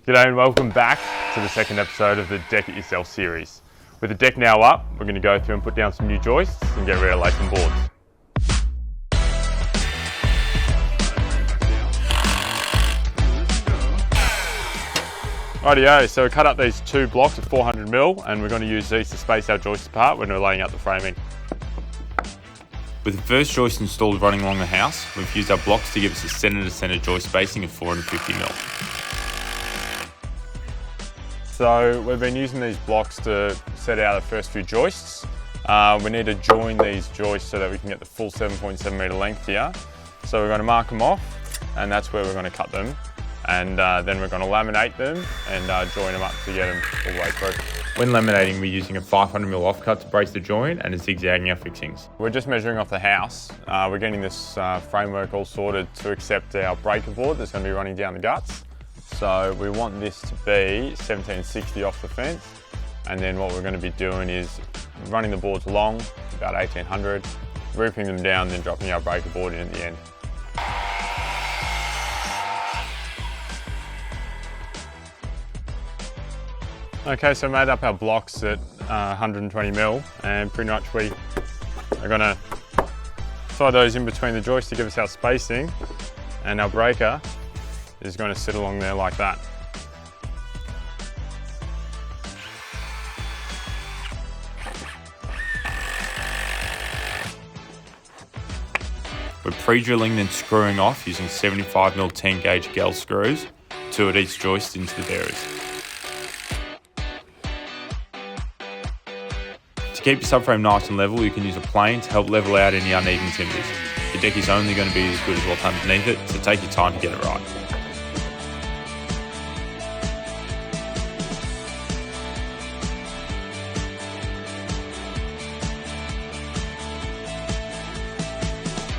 G'day and welcome back to the second episode of the Deck It Yourself series. With the deck now up, we're going to go through and put down some new joists and get ready to lay some boards. Rightio, so we cut up these two blocks of 400mm and we're going to use these to space our joists apart when we're laying out the framing. With the first joist installed running along the house, we've used our blocks to give us a centre to centre joist spacing of 450mm. So we've been using these blocks to set out the first few joists. We need to join these joists so that we can get the full 7.7 metre length here. So we're going to mark them off and that's where we're going to cut them. And then we're going to laminate them and join them up to get them all the way through. When laminating, we're using a 500mm offcut to brace the joint and zigzagging our fixings. We're just measuring off the house. We're getting this framework all sorted to accept our breaker board that's going to be running down the guts. So we want this to be 1760 off the fence, and then what we're going to be doing is running the boards long, about 1800, roofing them down, then dropping our breaker board in at the end. Okay, so we made up our blocks at 120mm, and pretty much we are going to slide those in between the joists to give us our spacing, and our breaker is going to sit along there like that. We're pre-drilling then screwing off using 75mm 10 gauge Gel screws, 2 at each joist into the bearers. To keep your subframe nice and level, you can use a plane to help level out any uneven timbers. The deck is only going to be as good as what's underneath it, so take your time to get it right.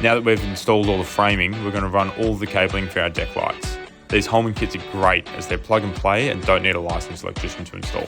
Now that we've installed all the framing, we're going to run all the cabling for our deck lights. These Holman kits are great as they're plug and play and don't need a licensed electrician to install.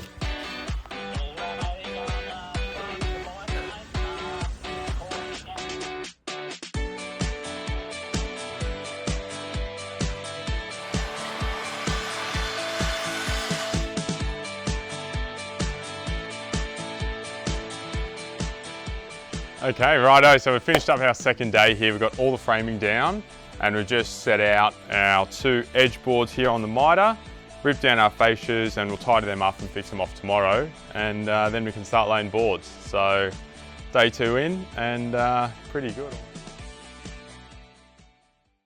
Okay, righto, so we've finished up our second day here. We've got all the framing down and we've just set out our 2 edge boards here on the miter, ripped down our fascias and we'll tidy them up and fix them off tomorrow, and then we can start laying boards. So day 2 in and pretty good.